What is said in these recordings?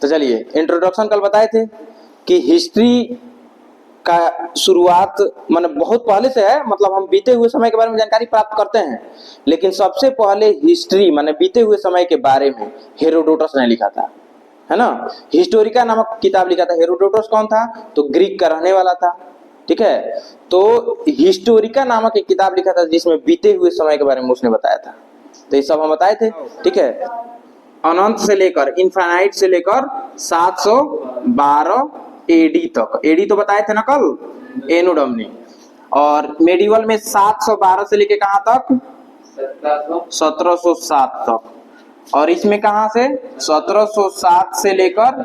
तो चलिए, इंट्रोडक्शन कल बताए थे कि हिस्ट्री का शुरुआत माने बहुत पहले से है, मतलब हम बीते हुए समय के बारे में जानकारी प्राप्त करते हैं, लेकिन सबसे पहले हिस्ट्री माने बीते हुए समय के बारे में हेरोडोटस ने लिखा था, है ना। हिस्टोरिका नामक किताब लिखा था। हेरोडोटस कौन था? तो ग्रीक का रहने वाला था, ठीक है। तो हिस्टोरिका नामक एक किताब लिखा था जिसमें बीते हुए समय के बारे में उसने बताया था। तो ये सब हम बताए थे, ठीक है। अनंत से लेकर इनफाइनाइट से लेकर 712 एडी तक, एडी तो बताए थे ना कल, एनो डोमिनी। और मेडिवल में 712 से लेके कहां तक? 1707 तक। और इसमें कहां से? 1707 से लेकर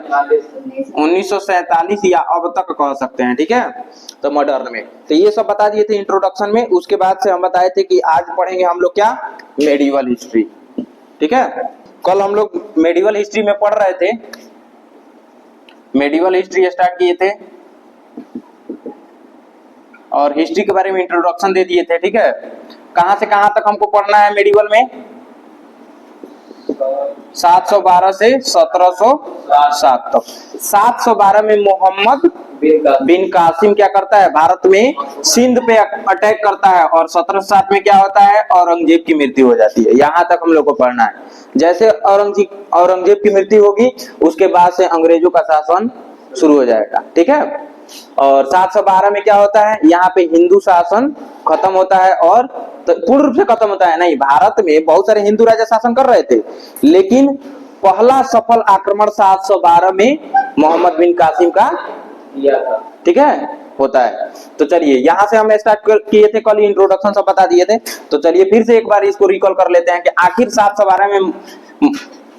1947 या अब तक कह सकते हैं, ठीक है। तो मॉडर्न में तो ये सब बता दिए थे इंट्रोडक्शन में। उसके बाद से हम बताए थे कि आज पढ़ेंगे हम लोग क्या? मेडिवल हिस्ट्री, ठीक है। कल हम लोग मेडिवल हिस्ट्री में पढ़ रहे थे, मेडिवल हिस्ट्री स्टार्ट किए थे और हिस्ट्री के बारे में इंट्रोडक्शन दे दिए थे, ठीक है। कहां से कहां तक हमको पढ़ना है मेडिवल में? 712 से 1707 तक। 712 में मोहम्मद बिन कासिम क्या करता है? भारत में सिंध पे अटैक करता है। और 1707 में क्या होता है? औरंगजेब की मृत्यु हो जाती है। यहां तक हम लोग को पढ़ना है। जैसे औरंगजेब की मृत्यु होगी उसके बाद से अंग्रेजों का शासन शुरू हो जाएगा, ठीक है। और 712 में क्या होता है? यहाँ पे हिंदू शासन खत्म होता है। और तो पूर्ण रूप से खत्म होता है नहीं, भारत में बहुत सारे हिंदू राजा शासन कर रहे थे, लेकिन पहला सफल आक्रमण 712 में मोहम्मद बिन कासिम का किया था, ठीक है, होता है। तो चलिए यहाँ से हम स्टार्ट किए थे कल, इंट्रोडक्शन सब बता दिए थे। तो चलिए फिर से एक बार इसको रिकॉल कर लेते हैं कि आखिर 712 में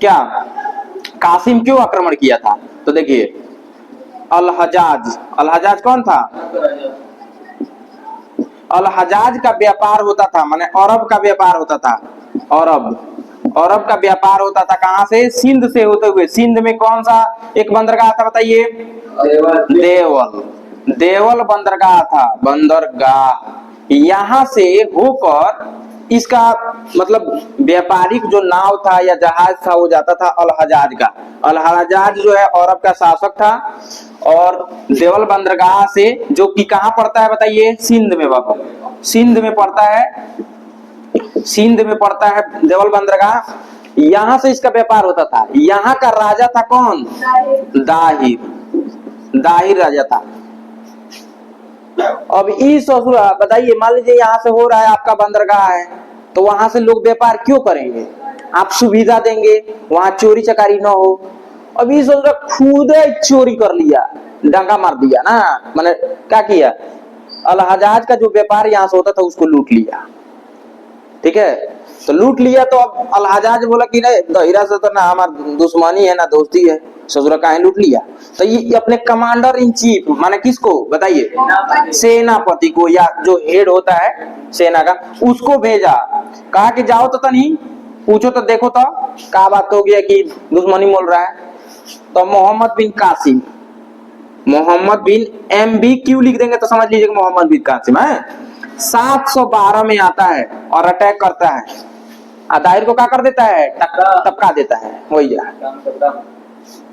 क्या कासिम क्यों आक्रमण किया था। तो देखिए, अल हजाज कौन था? अल हजाज का व्यापार होता था, माने अरब का व्यापार होता था। अरब का व्यापार होता था कहां से? सिंध से होते हुए। सिंध में कौन सा एक बंदरगाह था बताइए? देवल बंदरगाह था, बंदरगाह। यहां से होकर इसका मतलब व्यापारिक जो नाव था या जहाज था वो जाता था अल हजाज का। अल हजाज जो है अरब का शासक था। और देवल बंदरगाह से, जो कि कहां पड़ता है बताइए? सिंध में बाबू, सिंध में पड़ता है, सिंध में पड़ता है देवल बंदरगाह। यहां से इसका व्यापार होता था। यहाँ का राजा था कौन? दाहिर राजा था। अब इस ससुरा बताइए, मान लीजिए यहाँ से हो रहा है, आपका बंदरगाह है, तो वहां से लोग व्यापार क्यों करेंगे? आप सुविधा देंगे, वहां चोरी चकारी ना हो। अब इस ससुरा खुद चोरी कर लिया, डंका मार दिया ना, मैंने क्या किया? अल हजाज का जो व्यापार यहाँ से होता था उसको लूट लिया, ठीक है। तो लूट लिया तो अब अल हजाज बोला कि नहीं, दहिरा से तो ना हमारा दुश्मनी है ना दोस्ती है, ससुरा काहे लूट लिया। तो ये अपने कमांडर इन चीफ माने किसको बताइए? सेनापति को, या जो हेड होता है सेना का, उसको भेजा। कहा कि जाओ तो नहीं, पूछो तो देखो तो क्या बात हो गया कि दुश्मनी बोल रहा है। तो मोहम्मद बिन कासिम, मोहम्मद बिन MB क्यों लिख देंगे तो समझ लीजिए मोहम्मद बिन कासिम है। 712 में आता है और अटैक करता है। दाहिर को क्या कर देता है? टपका देता है, वही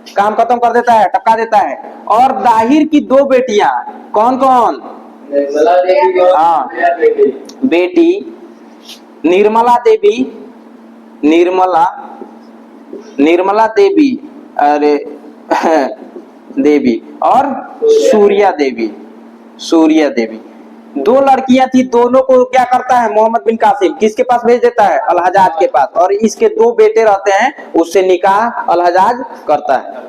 काम खत्म कर देता है, टपका देता है। और दाहिर की दो बेटियां, कौन कौन? हाँ, बेटी निर्मला देवी, अरे देवी, और सूर्या देवी, दो लड़कियां थी। दोनों को क्या करता है मोहम्मद बिन कासिम? किसके पास भेज देता है? अल हजाज के पास। और इसके दो बेटे रहते हैं, उससे निकाह अल हजाज करता है।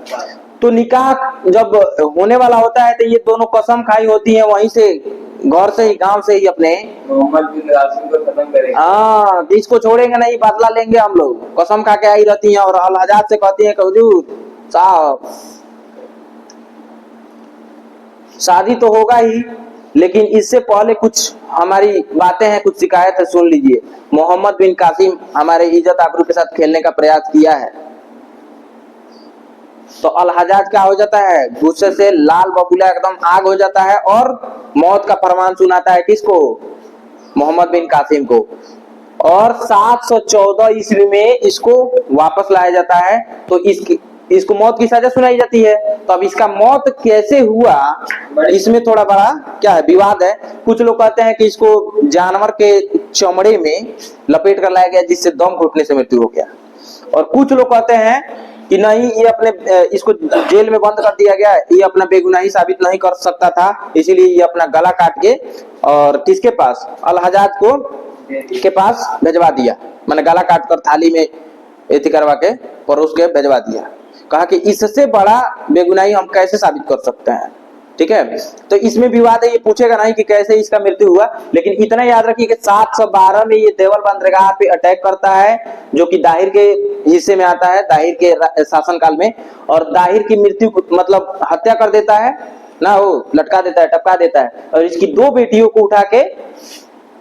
तो निकाह जब होने वाला होता है तो ये दोनों कसम खाई होती है, वहीं से घर से ही, गांव से ही अपने मोहम्मद बिन कासिम को खत्म करेंगे। हाँ, इसको छोड़ेंगे नहीं, बदला लेंगे हम लोग, कसम खा के आई रहती हैं। और अल हजाज से कहती है हुजूर साहब शादी तो होगा ही, लेकिन इससे पहले कुछ हमारी बातें हैं, कुछ शिकायत है, सुन लीजिए। मोहम्मद बिन कासिम हमारे इज्जत आबरू के साथ खेलने का प्रयास किया है। तो अल हजाज क्या हो जाता है? गुस्से से लाल बबूला एकदम आग हो जाता है और मौत का फरमान सुनाता है किसको? मोहम्मद बिन कासिम को। और 714 ईस्वी में इसको वापस लाया जाता है। तो इसको मौत की सजा सुनाई जाती है। तो अब इसका मौत कैसे हुआ, इसमें थोड़ा बड़ा क्या है विवाद है। कुछ लोग कहते हैं कि इसको जानवर के चमड़े में लपेट कर लाया गया जिससे दम घुटने से मृत्यु हो गया, और कुछ लोग कहते हैं कि नहीं ये अपने इसको जेल में बंद कर दिया गया, ये अपना बेगुनाही साबित नहीं कर सकता था, इसीलिए ये अपना गला काट के और किसके पास, अल हजाज को के पास भेजवा दिया, मैंने गला काट कर थाली में एथी करवा के परोस के भेजवा दिया। कहा कि इससे बड़ा बेगुनाही हम कैसे साबित कर सकते हैं। ठीक है, तो इसमें विवाद है, ये पूछेगा नहीं कि कैसे इसका मृत्यु हुआ, लेकिन इतना याद रखिए कि 712 में ये देवल बंदरगाह पे अटैक करता है, जो कि दाहिर के हिस्से में आता है, दाहिर के शासनकाल में, और दाहिर की मृत्यु मतलब हत्या कर देता है ना, वो लटका देता है, टपका देता है, और इसकी 2 बेटियों को उठा के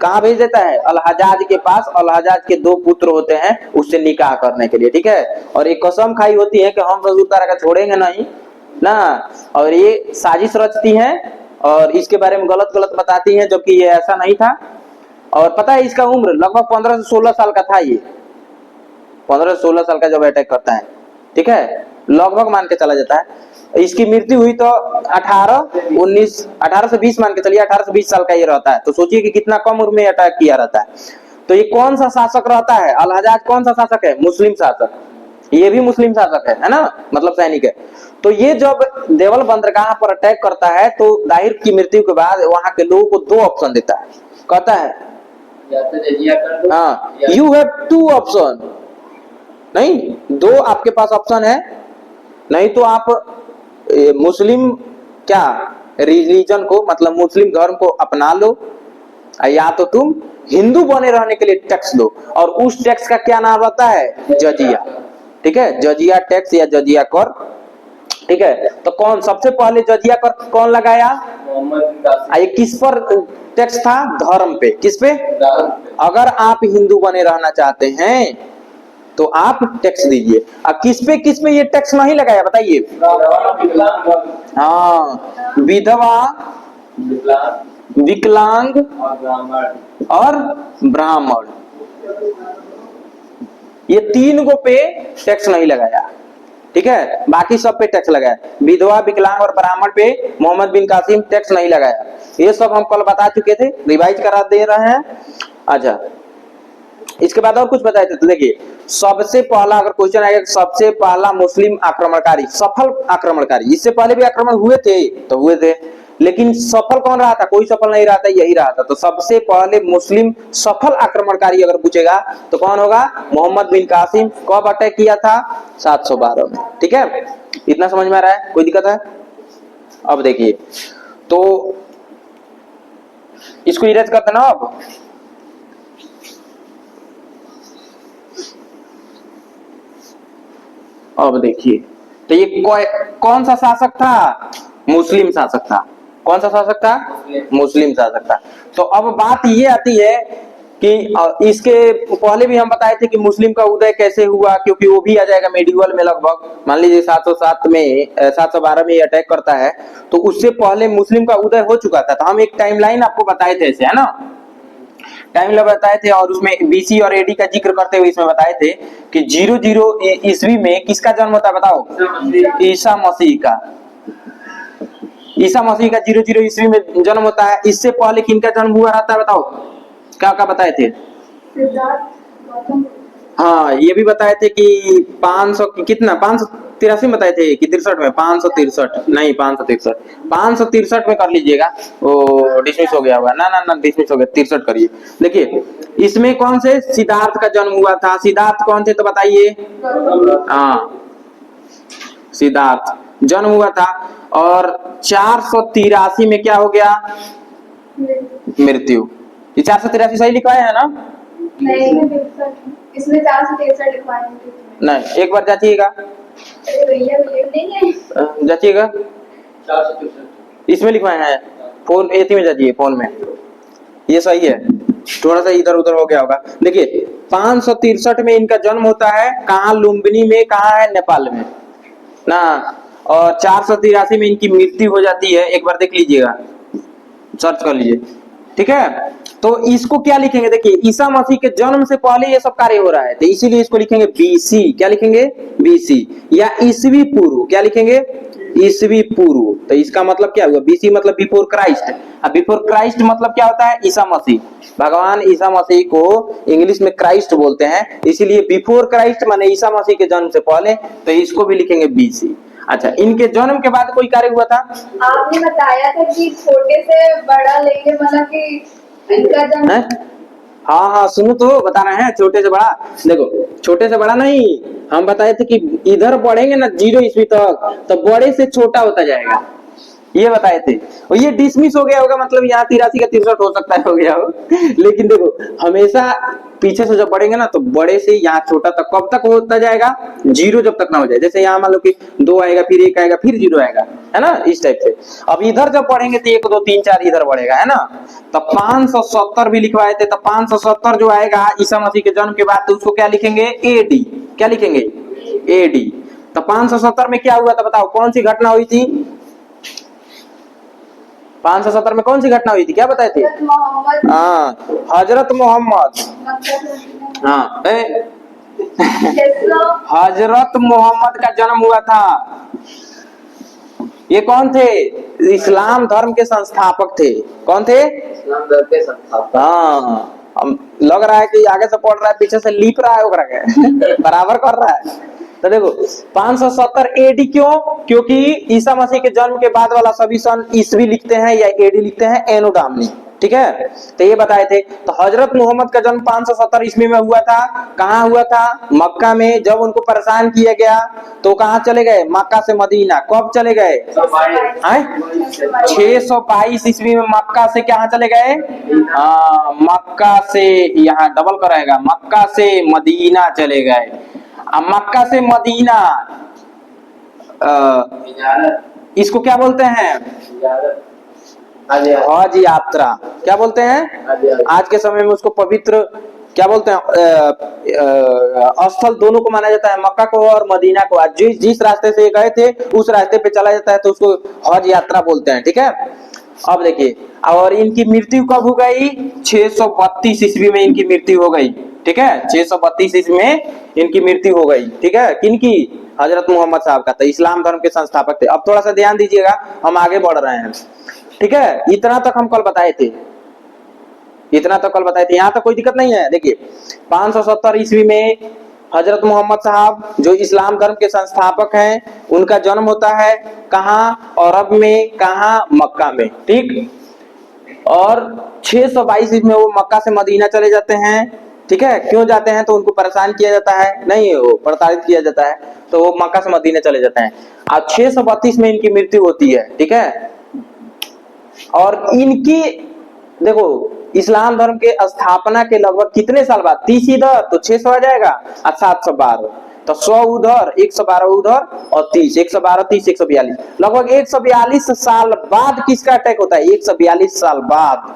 कहाँ भेज देता है, अल हजाज के पास। अल हजाज के 2 पुत्र होते हैं, उससे निकाह करने के लिए। ठीक है, और एक कसम खाई होती है कि हम रसूल तारा का छोड़ेंगे नहीं ना, और ये साजिश रचती हैं और इसके बारे में गलत गलत बताती हैं, जबकि ये ऐसा नहीं था। और पता है इसका उम्र लगभग 15 से 16 साल का था, ये 15 से 16 साल का जब अटैक करता है। ठीक है, लगभग मान के चला जाता है। इसकी मृत्यु हुई तो 18 से 20 मान के चलिए, 18 से 20 साल का ये रहता है। तो सोचिए कि कितना कम उम्र में अटैक किया रहता है। तो ये कौन सा शासक रहता है, अल हजाज कौन सा शासक है, मुस्लिम शासक, ये भी मुस्लिम शासक है ना, मतलब सैनिक है। तो ये जब देवल बंदरगाह पर अटैक करता है तो दाहिर की मृत्यु के बाद वहां के लोगों को 2 ऑप्शन देता है, कहता है हाँ यू हैव 2 ऑप्शन, नहीं 2 आपके पास ऑप्शन है, नहीं तो आप मुस्लिम क्या रिलीजन को, मतलब मुस्लिम धर्म को अपना लो, या तो तुम हिंदू बने रहने के लिए टैक्स दो, और उस टैक्स का क्या नाम रहता है, जजिया। ठीक है, जजिया टैक्स या जजिया कर। ठीक है, तो कौन सबसे पहले जजिया कर कौन लगाया, ये किस पर टैक्स था, धर्म पे। किस पे, अगर आप हिंदू बने रहना चाहते हैं तो आप टैक्स दीजिए। अब किस पे ये टैक्स नहीं लगाया बताइए, हाँ विधवा, विकलांग और ब्राह्मण, ये 3 गो पे टैक्स नहीं लगाया। ठीक है, बाकी सब पे टैक्स लगाया, विधवा, विकलांग और ब्राह्मण पे मोहम्मद बिन कासिम टैक्स नहीं लगाया। ये सब हम कल बता चुके थे, रिवाइज करा दे रहे हैं। अच्छा, इसके बाद और कुछ बताए थे। तो देखिए, सबसे पहला अगर क्वेश्चन आएगा, सबसे पहला मुस्लिम आक्रमणकारी, सफल आक्रमणकारी, इससे पहले भी आक्रमण हुए थे तो हुए थे, लेकिन सफल कौन रहा था, कोई सफल नहीं रहा था, यही रहा था। तो सबसे पहले मुस्लिम सफल आक्रमणकारी अगर पूछेगा तो कौन होगा, मोहम्मद बिन कासिम। कब अटैक किया था, 712 में। ठीक है, इतना समझ में आ रहा है, कोई दिक्कत है। अब देखिए, तो इसको इरेज कर देना। अब देखिए, तो ये कौन सा शासक था, मुस्लिम शासक था। कौन सा शासक था, मुस्लिम शासक था। तो अब बात ये आती है कि इसके पहले भी हम बताए थे कि मुस्लिम का उदय कैसे हुआ, क्योंकि वो भी आ जाएगा मेडिवल में। लगभग मान लीजिए 707 में 712 में अटैक करता है, तो उससे पहले मुस्लिम का उदय हो चुका था। तो हम एक टाइमलाइन आपको बताए थे ऐसे, है ना, टाइमलाइन बताए थे, और उसमें बीसी और एडी का जिक्र करते हुए इसमें बताए थे कि 00 ईस्वी में किसका जन्म होता है बताओ, ईसा मसीह का। ईसा मसीह का 00 ईस्वी में जन्म होता है। इससे पहले किनका जन्म हुआ रहता है बताओ, क्या क्या बताए थे, हाँ ये भी बताए थे कि 500 कितना 583 में बताए थे कि 63 में, 563 नहीं 563 में कर लीजिएगा, वो डिसमिस हो गया होगा ना, ना ना डिसमिस हो गया, 63 करिए। देखिए, इसमें कौन से सिद्धार्थ का जन्म हुआ था, सिद्धार्थ कौन थे तो बताइए, हाँ सिद्धार्थ जन्म हुआ था। और 483 में क्या हो गया, मृत्यु। ये 483 सही लिखवाया है ना, नहीं इसमें 463 लिखवाए नहीं, एक बार जाचिएगा, जाचिएगा, 463 इसमें लिखवाए हैं, फोन एथी में जाइए, फोन में ये सही है, थोड़ा सा इधर उधर हो गया होगा। देखिए 563 में इनका जन्म होता है, कहाँ, लुम्बिनी में, कहाँ है, नेपाल में ना, और 483 में इनकी मृत्यु हो जाती है। एक बार देख लीजिएगा, सर्च कर लीजिए। ठीक है, तो इसको क्या लिखेंगे, देखिए ईसा मसीह के जन्म से पहले ये सब कार्य हो रहा है, तो इसीलिए इसको लिखेंगे बीसी। क्या लिखेंगे? बीसी, या ईसवी पूर्व। क्या लिखेंगे? ईसवी पूर्व। तो इसका मतलब क्या हुआ? बीसी मतलब बिफोर क्राइस्ट। अब बिफोर क्राइस्ट मतलब क्या होता है? ईसा मसीह। भगवान ईसा मसीह को इंग्लिश में क्राइस्ट बोलते हैं, इसीलिए बिफोर क्राइस्ट माने ईसा मसीह के जन्म से पहले, तो इसको भी लिखेंगे बीसी। अच्छा, इनके जन्म के बाद कोई कार्य हुआ था? आपने बताया था कि छोटे से बड़ा लेंगे, मतलब कि इनका जन्म। हाँ हाँ, सुनो तो बता रहे हैं, छोटे से बड़ा। देखो, छोटे से बड़ा नहीं, हम बताए थे कि इधर बढ़ेंगे ना 0 ईस्वी तक, तो बड़े से छोटा होता जाएगा, ये बताए थे। और ये डिसमिस हो गया होगा, मतलब यहाँ 83 का 63 हो सकता है, हो गया हो। लेकिन देखो, हमेशा पीछे से जब बढ़ेंगे ना, तो बड़े से यहाँ छोटा तक कब तक होता जाएगा? 0 जब तक ना हो जाए। जैसे यहाँ मान लो कि 2 आएगा, फिर 1 आएगा, फिर 0 आएगा, है ना, इस टाइप से। अब इधर जब बढ़ेंगे तो 1 2 3 4 इधर बढ़ेगा, है ना। तो 570 भी लिखवाए थे, तो 570 जो आएगा ईसा मसीह के जन्म के बाद, तो उसको क्या लिखेंगे? एडी। क्या लिखेंगे? एडी। तो 570 में क्या हुआ था बताओ, कौन सी घटना हुई थी? 570 में कौन सी घटना हुई थी, क्या बताए थे? हाँ, हजरत मोहम्मद। हाँ, हजरत मोहम्मद का जन्म हुआ था। ये कौन थे? इस्लाम धर्म के संस्थापक थे। कौन थे? इस्लाम धर्म के संस्थापक। हाँ, हम लग रहा है कि आगे से पढ़ रहा है, पीछे से लीप रहा है, ओकरा के बराबर कर रहा है। तो देखो 570 एडी क्यों? क्योंकि ईसा मसीह के जन्म के बाद वाला सभी सन ईसवी लिखते हैं या एडी लिखते हैं, एनो डामनी, ठीक है। तो ये बताए थे। तो हजरत मोहम्मद का जन्म 570 ईस्वी में हुआ था। कहाँ हुआ था? मक्का में। जब उनको परेशान किया गया तो कहाँ चले गए? मक्का से मदीना। कब चले गए? 622 ईस्वी में मक्का से कहाँ चले गए? मक्का से, यहाँ डबल कराएगा, मक्का से मदीना चले गए। अब मक्का से मदीना, इसको क्या बोलते हैं? हज यात्रा। क्या बोलते हैं? आज के समय में उसको पवित्र क्या बोलते हैं? स्थल दोनों को माना जाता है, मक्का को और मदीना को। आज जिस रास्ते से गए थे उस रास्ते पे चला जाता है, तो उसको हज यात्रा बोलते हैं, ठीक है। अब देखिए, और इनकी मृत्यु कब हो गई? 632 ईस्वी में इनकी मृत्यु हो गई, ठीक है। 632 ईस्वी में इनकी मृत्यु हो गई, ठीक है। किनकी? हजरत मोहम्मद साहब का। तो इस्लाम धर्म के संस्थापक थे। अब थोड़ा सा ध्यान दीजिएगा, हम आगे बढ़ रहे हैं, ठीक है। इतना तक हम कल बताए थे, इतना तक कल बताए थे, यहाँ तक कोई दिक्कत नहीं है। देखिए 570 ईस्वी में हजरत मोहम्मद साहब जो इस्लाम धर्म के संस्थापक हैं, उनका जन्म होता है कहाँ? अरब में। कहाँ? मक्का में, ठीक। और 622 में वो मक्का से मदीना चले जाते हैं, ठीक है। क्यों जाते हैं? तो उनको परेशान किया जाता है, नहीं वो प्रताड़ित किया जाता है, तो वो मक्का से मदीना चले जाते हैं। अब 632 में इनकी मृत्यु होती है, ठीक है। और इनकी देखो, इस्लाम धर्म के स्थापना के लगभग कितने साल बाद? 30 इधर तो 600 आ जाएगा, और 712 तो 100 उधर, 112 उधर, और 30, 112 30 142, लगभग 142 साल बाद किसका अटैक होता है? 142 साल बाद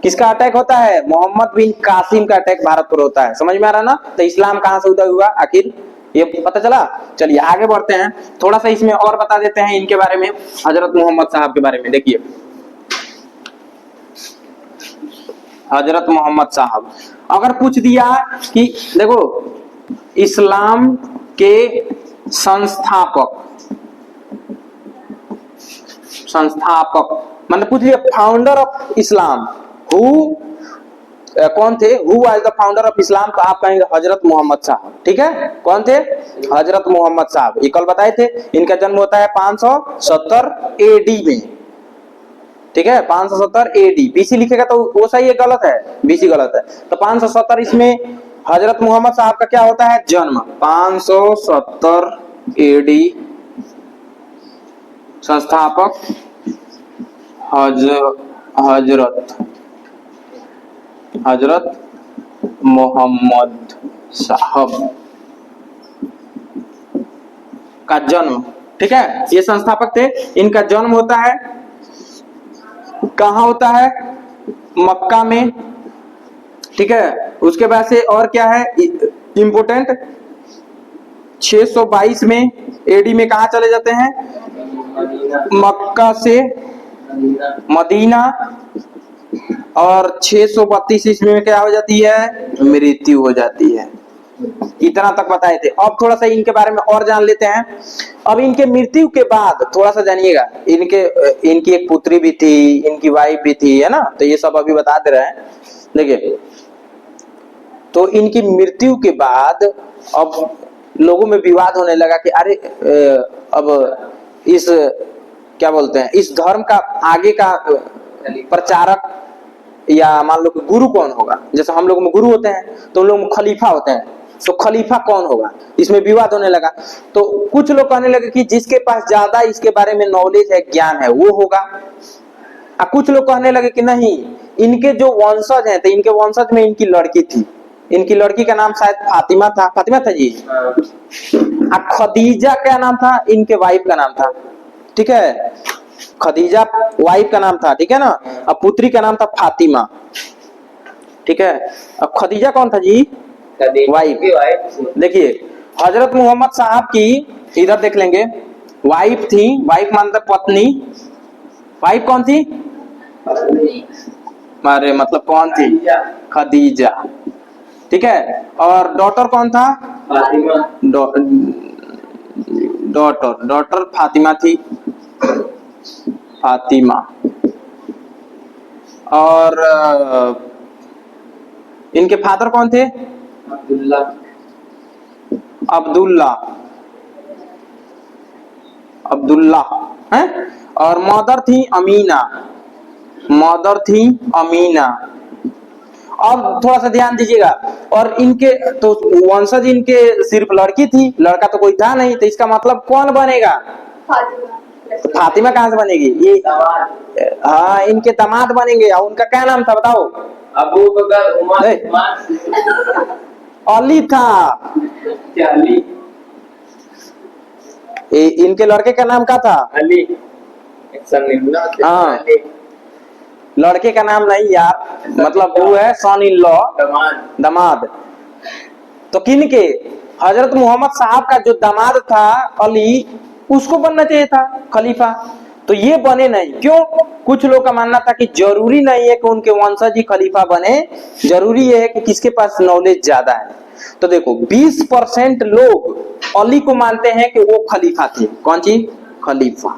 किसका अटैक होता है? मोहम्मद बिन कासिम का अटैक भारत पर होता है। समझ में आ रहा ना? तो इस्लाम कहां से उदय हुआ आखिर, ये पता चला। चलिए आगे बढ़ते हैं, थोड़ा सा इसमें और बता देते हैं इनके बारे में, हजरत मोहम्मद साहब के बारे में। देखिए हजरत मोहम्मद साहब, अगर पूछ दिया कि देखो इस्लाम के संस्थापक, मतलब पूछ लिया फाउंडर ऑफ इस्लाम, कौन थे? Who was the founder of Islam? तो आप कहेंगे हजरत मोहम्मद साहब, ठीक है। कौन थे? हजरत मोहम्मद साहब। ये कल बताए थे। इनका जन्म होता है 570 एडी में, ठीक है। 570 एडी। बीसी लिखेगा तो वो सही है, गलत है, बीसी गलत है। तो 570 इसमें हजरत मोहम्मद साहब का क्या होता है? जन्म। 570 एडी, संस्थापक हजरत मोहम्मद साहब का जन्म, ठीक है। ये संस्थापक थे। इनका जन्म होता है कहाँ होता है? मक्का में, ठीक है। उसके बाद से और क्या है इंपोर्टेंट? 622 में एडी में कहा चले जाते हैं? मक्का से मदीना, और 632 ईस्वी में क्या हो जाती है? मृत्यु हो जाती है। इतना तक बताए थे। अब थोड़ा सा इनके बारे में और जान लेते हैं। अब इनके मृत्यु के बाद थोड़ा सा जानिएगा, इनकी एक पुत्री भी थी, इनकी वाइफ भी थी, है ना, तो ये सब अभी बता दे रहे हैं। देखिए, तो इनकी मृत्यु के बाद अब लोगों में विवाद होने लगा कि अरे अब इस क्या बोलते हैं, इस धर्म का आगे का प्रचारक या मान लो कि गुरु कौन होगा। जैसे हम लोग में गुरु होते हैं तो उन लोग में खलीफा होते हैं, तो खलीफा कौन होगा, इसमें विवाद होने लगा। तो कुछ लोग कहने लगे कि जिसके पास ज्यादा इसके बारे में नॉलेज है, ज्ञान है, वो होगा। और कुछ लोग कहने लगे कि नहीं, इनके जो वंशज हैं, तो इनके वंशज में इनकी लड़की थी, इनकी लड़की का नाम शायद फातिमा था, फातिमा था जी। खदीजा क्या नाम था, इनके वाइफ का नाम था, ठीक है, खदीजा वाइफ का नाम था, ठीक है ना। अब पुत्री का नाम था फातिमा, ठीक है। अब खदीजा कौन था जी? वाइफ। देखिए, हजरत मोहम्मद साहब की इधर देख लेंगे, वाइफ थी, वाइफ मतलब पत्नी। वाइफ कौन थी? अरे मतलब कौन थी? खदीजा, ठीक है। और डॉटर कौन था? डॉटर फातिमा थी, फातिमा। और इनके फादर कौन थे? अब्दुल्ला है। और मदर थी अमीना, अब थोड़ा सा ध्यान दीजिएगा। और इनके तो वंशज इनके सिर्फ लड़की थी, लड़का तो कोई था नहीं, तो इसका मतलब कौन बनेगा? फातिमा कहाँ से बनेगी? ये हाँ, इनके दामाद बनेंगे। और उनका क्या नाम था बताओ? अबू बकर, उमर, अली था। अली। इनके लड़के का नाम क्या था? अली। हाँ, लड़के का नाम नहीं यार, मतलब वो है सन इन लॉ, दामाद। तो किनके? हजरत मोहम्मद साहब का जो दामाद था अली, उसको बनना चाहिए था खलीफा, तो ये बने नहीं। क्यों? कुछ लोग का मानना था कि जरूरी नहीं है कि उनके वंशज ही खलीफा बने, जरूरी है कि किसके पास नॉलेज ज्यादा है। तो देखो, 20% लोग अली को मानते हैं कि वो खलीफा थे। कौन चीज? खलीफा।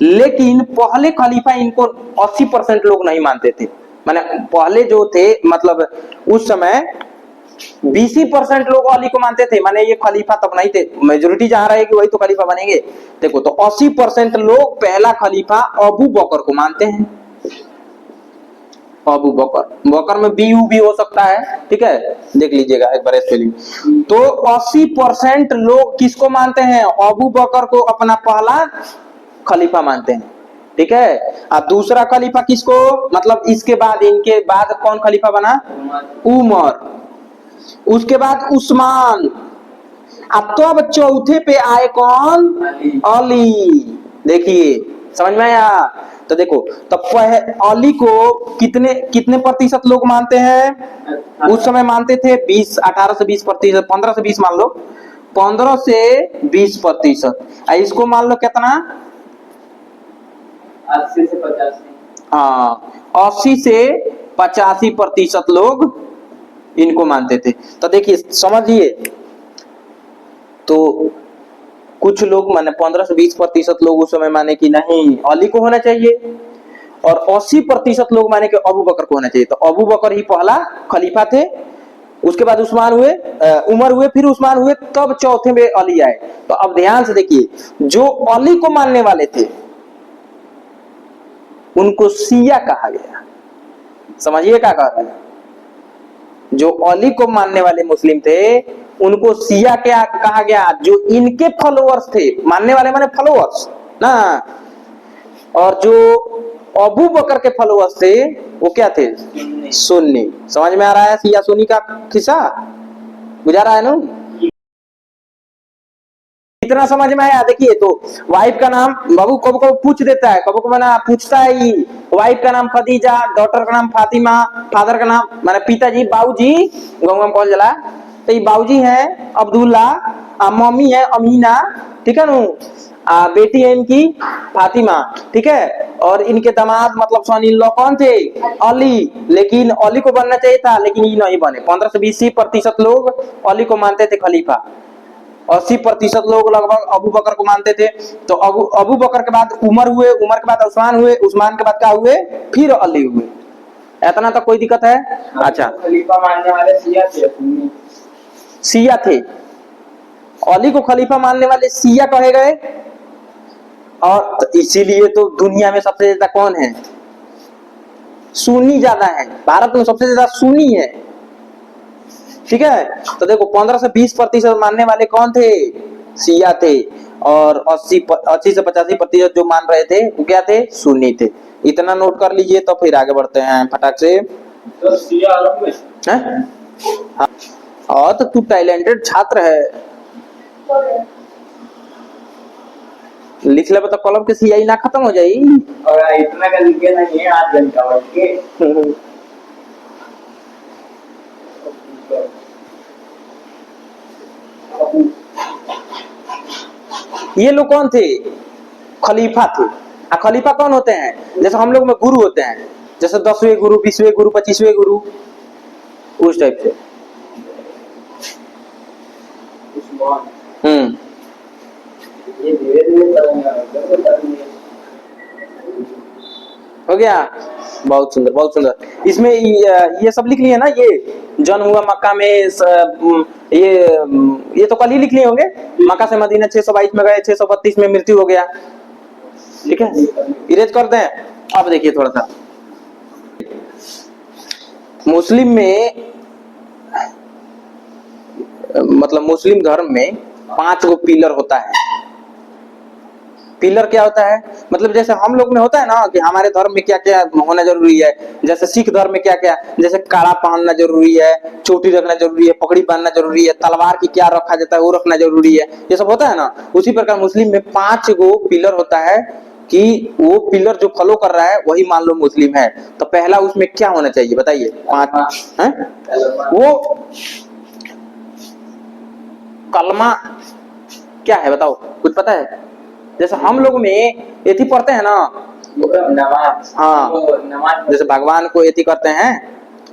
लेकिन पहले खलीफा इनको 80% लोग नहीं मानते थे। माने पहले जो थे, मतलब उस समय 20% लोग अली को मानते थे, माने ये खलीफा तब नहीं थे। मेजोरिटी जहां रहेगी वही तो खलीफा बनेंगे। देखो, तो 80% लोग पहला खलीफा अबू बकर को मानते हैं। अबू बकर, बकर में बी भी हो सकता है, ठीक है, देख लीजिएगा एक बार स्पेलिंग। तो 80% लोग किसको मानते हैं? अबू बकर को अपना पहला खलीफा मानते हैं, ठीक है। अब दूसरा खलीफा किसको, मतलब इसके बाद, इनके बाद कौन खलीफा बना? उमर। उसके बाद उस्मान। अब तो अब चौथे पे आए कौन? अली। देखिए, समझ में आया? तो देखो, तब अली को कितने प्रतिशत लोग मानते हैं? उस समय मानते थे 18 से 20%, 15 से 20 मान लो, 15 से 20%। इसको मान लो कितना? 80 से 85। हाँ, 80 से 85% लोग इनको मानते थे। तो देखिए, समझिए, तो कुछ लोग माने 15 से 20% लोग उस समय माने कि नहीं, अली को होना चाहिए, और 80% लोग माने कि अबू बकर को होना चाहिए। तो अबू बकर ही पहला खलीफा थे, उसके बाद उस्मान हुए, उमर हुए, फिर उस्मान हुए, तब चौथे में अली आए। तो अब ध्यान से देखिए, जो अली को मानने वाले थे उनको शिया कहा गया। समझिए क्या कह रहे हैं? जो अली को मानने वाले मुस्लिम थे उनको शिया क्या कहा गया? जो इनके फॉलोअर्स थे, मानने वाले माने फॉलोअर्स ना, और जो अबू बकर के फॉलोअर्स थे वो क्या थे? सुन्नी। समझ में आ रहा है शिया सुन्नी का किस्सा? बुझा रहा है ना? इतना समझ में आया? देखिए, तो वाइफ का नाम बाबू कब कब पूछ देता है, कब कब ना पूछता है ही। वाइफ का नाम खदीजा, डॉटर का नाम फातिमा, फादर का नाम माने पिताजी, बाबूजी गंगम कॉल जला, तो ये बाबूजी है अब्दुल्ला, मम्मी है अमीना, ठीक है ना, बेटी है इनकी फातिमा, ठीक है। और इनके दामाद मतलब सन इन लॉ कौन थे? अली। लेकिन अली को बनना चाहिए था, लेकिन ये नहीं बने। 15 से 20% लोग अली को मानते थे खलीफा, 80% लोग लगभग अबू बकर को मानते थे। तो अबू बकर के बाद उमर हुए, उमर के बाद उस्मान हुए, उस्मान के बाद क्या हुए? फिर अली हुए। इतना तो कोई दिक्कत है? अच्छा, खलीफा मानने वाले शिया थे, सुन्नी। शिया थे। अली को खलीफा मानने वाले शिया कहे गए। और तो इसीलिए तो दुनिया में सबसे ज्यादा कौन है? सुन्नी ज्यादा है। भारत में सबसे ज्यादा सुन्नी है। ठीक है, तो देखो 15 से 20% मानने वाले कौन थे? शिया थे। और 80 से 85% जो मान रहे थे वो क्या थे? सुन्नी थे। इतना नोट कर लीजिए, तो फिर आगे बढ़ते हैं फटाक से। तो शिया अरब में हैं? हाँ। और तो तू टैलेंटेड छात्र है, लिख ले तो कलम के सियाही ना खत्म हो जाई। और इतना का लिखे नहीं है, 8 घंटा बैठ के। ये लोग कौन थे? खलीफा थे। खलीफा कौन होते हैं? जैसे हम लोग में गुरु होते हैं, जैसे 10वें गुरु, 20वें गुरु, 25वें गुरु, उस टाइप से। ये धीरे-धीरे करेंगे। हो गया? बहुत सुंदर, बहुत सुंदर। इसमें ये सब लिख लिए ना, ये जन्म हुआ मक्का में, ये तो कल ही लिख लिए होंगे। मक्का से मदीना 622 में गए, 632 में मृत्यु हो गया। ठीक है, इरेज कर दें। अब देखिए थोड़ा सा मुस्लिम में, मतलब मुस्लिम धर्म में 5 गो पिलर होता है। पिलर क्या होता है? मतलब जैसे हम लोग में होता है ना कि हमारे धर्म में क्या क्या होना जरूरी है, जैसे सिख धर्म में क्या क्या, जैसे काड़ा पहनना जरूरी है, चोटी रखना जरूरी है, पगड़ी बांधना जरूरी है, तलवार की क्या रखा जाता है वो रखना जरूरी है, ये सब होता है ना। उसी प्रकार मुस्लिम में 5 गो पिलर होता है कि वो पिलर जो फॉलो कर रहा है वही मान लो मुस्लिम है। तो पहला उसमें क्या होना चाहिए बताइए? 5 है वो कलमा क्या है बताओ, कुछ पता है? जैसे हम लोग में एथी पढ़ते हैं ना, नमाज। हाँ, नमाज जैसे भगवान को एथी करते हैं,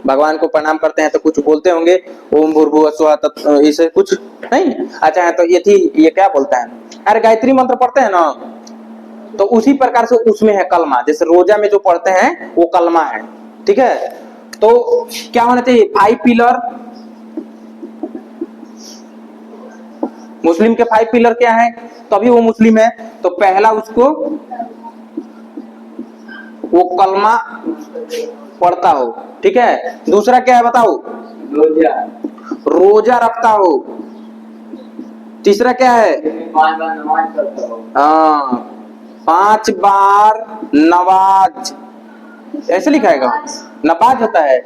भगवान को प्रणाम करते हैं, तो कुछ बोलते होंगे ओम भूर्भुवः स्वः, इसे कुछ नहीं। अच्छा है, तो एथी ये क्या बोलता है? अरे गायत्री मंत्र पढ़ते हैं ना, तो उसी प्रकार से उसमें है कलमा। जैसे रोजा में जो पढ़ते हैं वो कलमा है। ठीक है, तो क्या होना चाहिए? 5 पिलर। मुस्लिम के 5 पिलर क्या है तभी वो मुस्लिम है? तो पहला उसको वो कलमा पढ़ता हो। ठीक है, दूसरा क्या है बताओ? रोजा। रोजा रखता हो। तीसरा क्या है? 5 बार नमाज पढ़ता हो। हाँ, 5 बार नवाज, ऐसे लिखा है? नमाज होता है,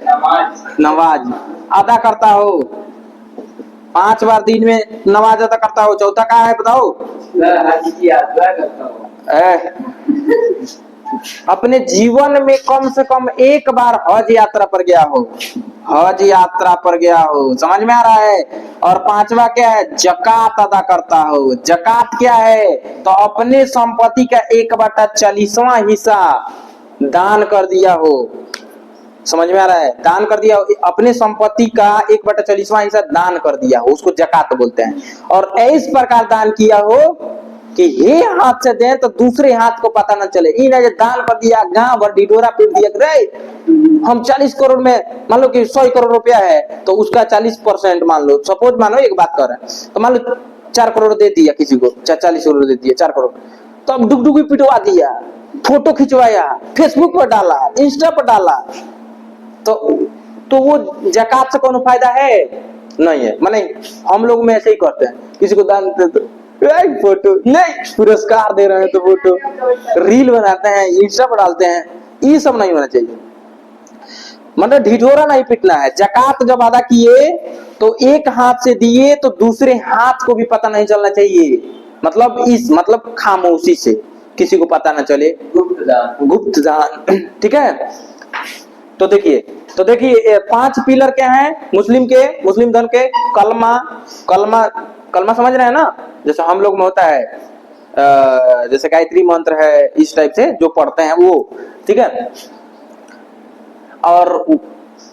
नमाज अदा करता हो। 5 बार दिन में नमाज अदा करता हो। चौथा क्या है बताओ? हज की यात्रा करता हो। अपने जीवन में कम से कम एक बार हज यात्रा पर गया हो, हज यात्रा पर गया हो। समझ में आ रहा है? और 5वां क्या है? जकात अदा करता हो। जकात क्या है? तो अपने संपत्ति का 1/40वां हिस्सा दान कर दिया हो। समझ में आ रहा है? दान कर दिया, अपने संपत्ति का 1/40वां हिस्सा दान कर दिया हो, उसको जकात बोलते हैं। और इस प्रकार दान किया हो कि ये हाथ से दें तो दूसरे हाथ को पता न चले। इन्हें दान कर दिया, गांव भर ढिढोरा पीट दिया, रे हम 40 करोड़ में, मान लो कि 100 करोड़ रुपया है तो उसका 40% मान लो, सपोज मानो एक बात कर रहे हैं, तो मान लो 4 करोड़ दे दिया किसी को, 40 करोड़ दे दिया, 4 करोड़, तो अब डुगडुगी पिटवा दिया, फोटो खिंचवाया, फेसबुक पर डाला, इंस्टा पर डाला, तो वो जकात से कोनो फायदा है? नहीं है। माने हम लोग में ऐसे ही करते हैं, किसी को दान देते फोटो नहीं, पुरस्कार दे रहे हैं तो फोटो, रील बनाते हैं, इंस्टा पर डालते हैं, ये सब नहीं होना चाहिए। मतलब ढिढोरा नहीं पिटना है। जकात जब अदा किए तो एक हाथ से दिए तो दूसरे हाथ को भी पता नहीं चलना चाहिए। मतलब खामोशी से, किसी को पता न चले, गुप्त दान। ठीक है, तो देखिए 5 पिलर क्या है मुस्लिम के, मुस्लिम धर्म के? कलमा समझ रहे हैं ना? जैसे हम लोग में होता है जैसे गायत्री मंत्र है, इस टाइप से जो पढ़ते हैं वो, ठीक है। और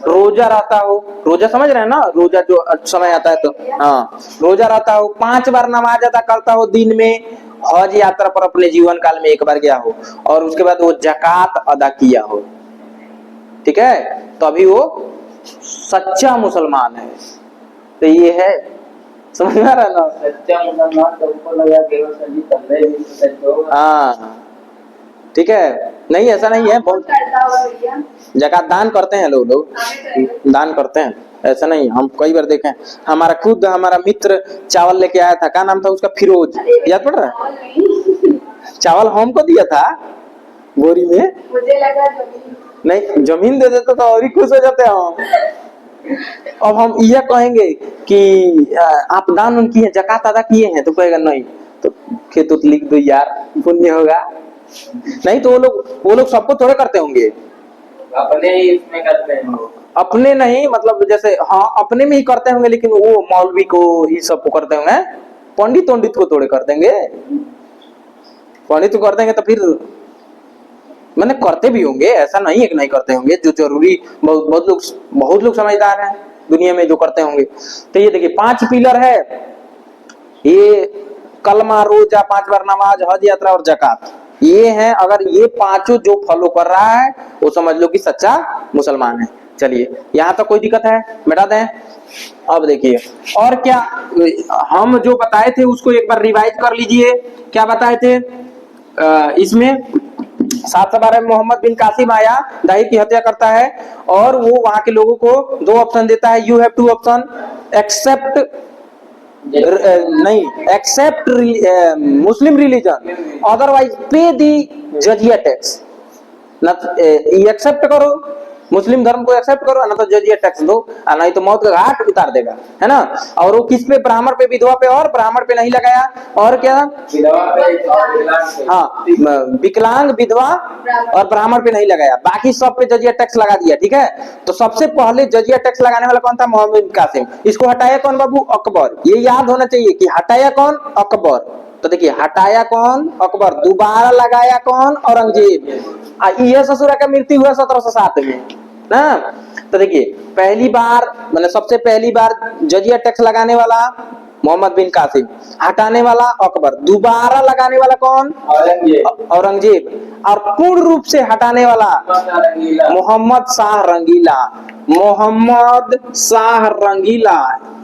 रोजा रहता हो, रोजा समझ रहे हैं ना, रोजा जो समय आता है तो, हाँ रोजा रहता हो, 5 बार नमाज अदा करता हो दिन में, हज यात्रा पर अपने जीवन काल में 1 बार गया हो, और उसके बाद वो जकात अदा किया हो, ठीक है, तो अभी वो सच्चा मुसलमान है। तो ये है, समझ में आ रहा है ना। सच्चा मुसलमान तो उनको लगा केवल सभी तल्ले ही सच हो। हाँ ठीक है, नहीं ऐसा नहीं है, बहुत करता हुआ भैया जकात दान करते हैं लोग, दान करते हैं, ऐसा नहीं। हम कई बार देखे, हमारा मित्र चावल लेके आया था, क्या नाम था उसका, फिरोज, याद पड़ रहा है? चावल हमको दिया था बोरी में, मुझे लगा जमीन। नहीं जमीन दे देते तो और ही खुश हो जाते हम। अब हम यह कहेंगे कि आप दान उनकी है, जकात अदा किए हैं, तो कहेगा नहीं, तो खेत उत लिख दो यार, पुण्य होगा। नहीं तो वो लोग सबको थोड़े करते होंगे, अपने ही इसमें करते हैं वो। अपने नहीं, मतलब जैसे हाँ अपने में ही करते होंगे, लेकिन वो मौलवी को ही सबको करते होंगे, पंडित को थोड़े कर देंगे। पंडित को कर देंगे तो फिर मैंने करते भी होंगे, ऐसा नहीं है कि नहीं करते होंगे, जो जरूरी बहुत लोग समझदार हैं दुनिया में जो करते होंगे। तो ये देखिए 5 पिलर है, ये कलमा, रोजा, 5 बार नमाज, हज यात्रा और जकात, ये हैं। अगर ये 5 जो फॉलो कर रहा है वो समझ लो कि सच्चा मुसलमान है। चलिए यहाँ तक कोई दिक्कत है, मिटा दें। अब देखिए और क्या हम जो बताए थे उसको एक बार रिवाइज कर लीजिए। क्या बताए थे इसमें 7 बार मोहम्मद बिन कासिम आया, दाहिर की हत्या करता है, और वो वहां के लोगों को 2 ऑप्शन देता है, यू हैव 2 ऑप्शन, एक्सेप्ट नहीं, एक्सेप्ट मुस्लिम रिलीजन, अदरवाइज पे दी जजिया टैक्स। एक्सेप्ट करो, मुस्लिम धर्म को एक्सेप्ट करो, ना तो जजिया टैक्स दो, नहीं तो मौत का घाट उतार देगा, है ना। और वो किस पे, ब्राह्मण पे, विधवा पे, और ब्राह्मण पे नहीं लगाया, और क्या, विधवा पे और विकलांग पे। हाँ विकलांग, विधवा और ब्राह्मण पे नहीं लगाया, बाकी सब पे जजिया टैक्स लगा दिया, ठीक है। तो सबसे पहले जजिया टैक्स लगाने वाला कौन था, मोहम्मद बिन कासिम। इसको हटाया कौन बाबू, अकबर। ये याद होना चाहिए कि हटाया कौन, अकबर। तो देखिए हटाया कौन, अकबर, दोबारा लगाया कौन, औरंगजेब। यह ससुरा का मृत्यु हुआ 1707 में ना। तो देखिए पहली बार, मतलब सबसे पहली बार जजिया टैक्स लगाने वाला मोहम्मद बिन कासिम, हटाने वाला अकबर, दोबारा लगाने वाला कौन, औरंगजेब, और पूर्ण रूप से हटाने वाला मोहम्मद शाह रंगीला। मोहम्मद शाह रंगीला,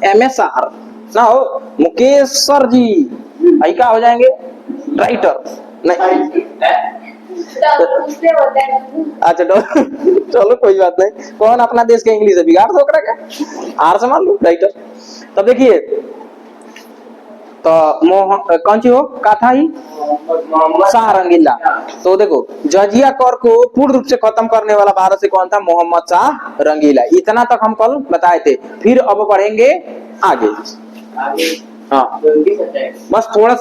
MSR ना हो, मुकेश सर जी आई क्या हो जाएंगे, राइटर नहीं। अच्छा चलो कोई बात नहीं, कौन अपना देश के इंग्लिश बिगाड़ दो क्या, आर से मान लो राइटर। तब देखिए तो कौन सी हो का था ही, शाह रंगीला। तो देखो जजिया कर को पूर्ण रूप से खत्म करने वाला भारत से कौन था, मोहम्मद शाह रंगीला। इतना तक हम कल बताए थे। फिर अब बढ़ेंगे आगे, हाँ बस थोड़ा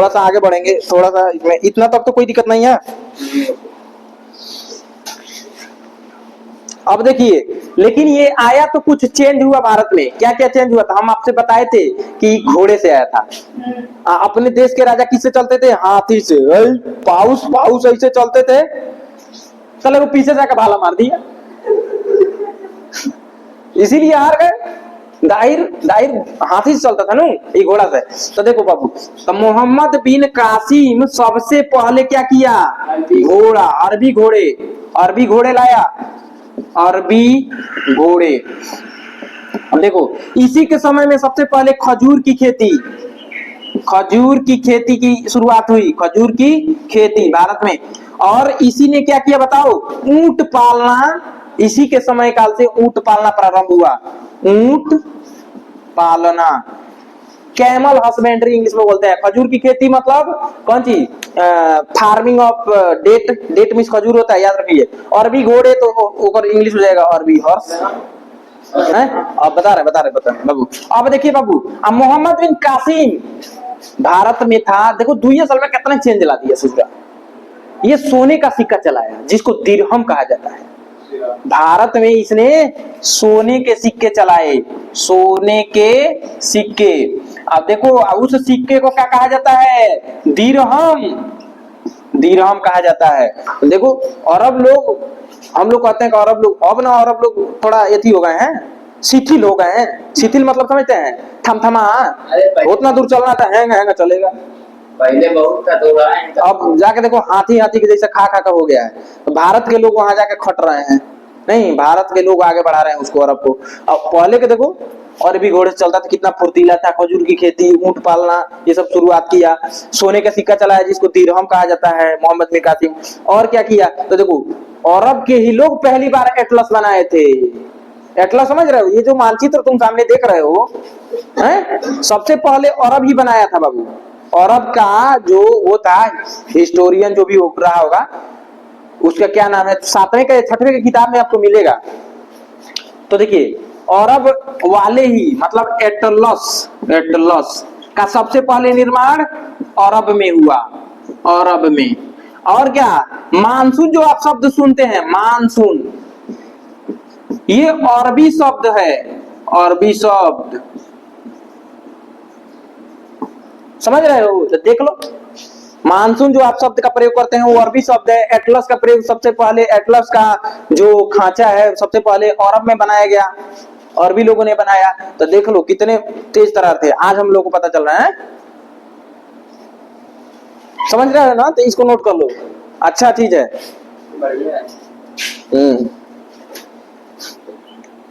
सा आगे बढ़ेंगे, थोड़ा सा इसमें, इतना तक तो कोई दिक्कत नहीं है। अब देखिए लेकिन ये आया तो कुछ चेंज हुआ भारत में। क्या क्या चेंज हुआ था, हम आपसे बताए थे कि घोड़े से आया था। अपने देश के राजा किससे चलते थे, हाथी से, पाउस ऐसे चलते थे, चले वो पीछे जाकर भाला मार दिया, इसीलिए हार गए। दाहिर हाथी से चलता था ना ये घोड़ा से। तो देखो बाबू, तो मोहम्मद बिन कासिम सबसे पहले क्या किया, घोड़ा, अरबी घोड़े लाया, अरबी घोड़े। अब देखो इसी के समय में सबसे पहले खजूर की खेती की शुरुआत हुई, खजूर की खेती भारत में। और इसी ने क्या किया बताओ, ऊंट पालना, इसी के समय काल से ऊंट पालना प्रारंभ हुआ। ऊंट पालना, कैमल हस्बेंड्री इंग्लिश में बोलते हैं। खजूर की खेती मतलब कौन सी, फार्मिंग ऑफ डेट मीन्स खजूर होता है, याद रखिए। अरबी घोड़े तो ऊपर इंग्लिश हो जाएगा अरबी हॉर्स। अब बता रहे बाबू। अब देखिए बाबू, अब मोहम्मद बिन कासिम भारत में था, देखो 2 साल में कितना चेंज ला दिया सुजरा। ये सोने का सिक्का चलाया जिसको दिरहम कहा जाता है। भारत में इसने सोने के सिक्के चलाए, सोने के सिक्के। अब देखो उस सिक्के को क्या कहा जाता है? दिरहम। दिरहम कहा जाता है। तो देखो अरब लोग, हम लोग कहते हैं कि अरब लोग, अब ना अरब लोग थोड़ा एथी हो गए हैं, शिथिल हो गए हैं। शिथिल मतलब समझते हैं? थमथमा, उतना दूर चलना था हैंग हैंग चलेगा। पहले बहुत था तो रहा है अब जाके देखो हाथी हाथी के जैसे खा खा का हो गया है। तो भारत के लोग वहां जाके खट रहे हैं, नहीं भारत के लोग आगे बढ़ा रहे हैं उसको, अरब को। अब पहले के देखो और भी घोड़े से चलता था, कितना फुर्तीला था, खजूर की खेती, ऊंट पालना, ये सब शुरुआत किया। सोने का सिक्का चलाया जिसको दिरहम कहा जाता है, मोहम्मद बिन कासिम। और क्या किया? तो देखो अरब के ही लोग पहली बार एटलस बनाए थे। एटलस समझ रहे हो? ये जो मानचित्र तुम सामने देख रहे हो हैं, सबसे पहले अरब ही बनाया था बाबू। अरब का जो वो था हिस्टोरियन जो भी हो रहा होगा, उसका क्या नाम है, 7वें का 6वें की किताब में आपको मिलेगा। तो देखिए अरब वाले ही मतलब एटलस, एटलस का सबसे पहले निर्माण अरब में हुआ, अरब में। और क्या, मानसून जो आप शब्द सुनते हैं, मानसून, ये अरबी शब्द है, अरबी शब्द, समझ रहे हो? तो देख लो मानसून जो आप शब्द का प्रयोग करते हैं वो अरबी शब्द है। एटलस का प्रयोग सबसे पहले, एटलस का जो खांचा है सबसे पहले अरब में बनाया गया, अरबी लोगों ने बनाया। तो देख लो कितने तेज तरार थे, आज हम लोग को पता चल रहा है। समझ रहे हो ना? तो इसको नोट कर लो, अच्छा चीज है। बढ़िया है।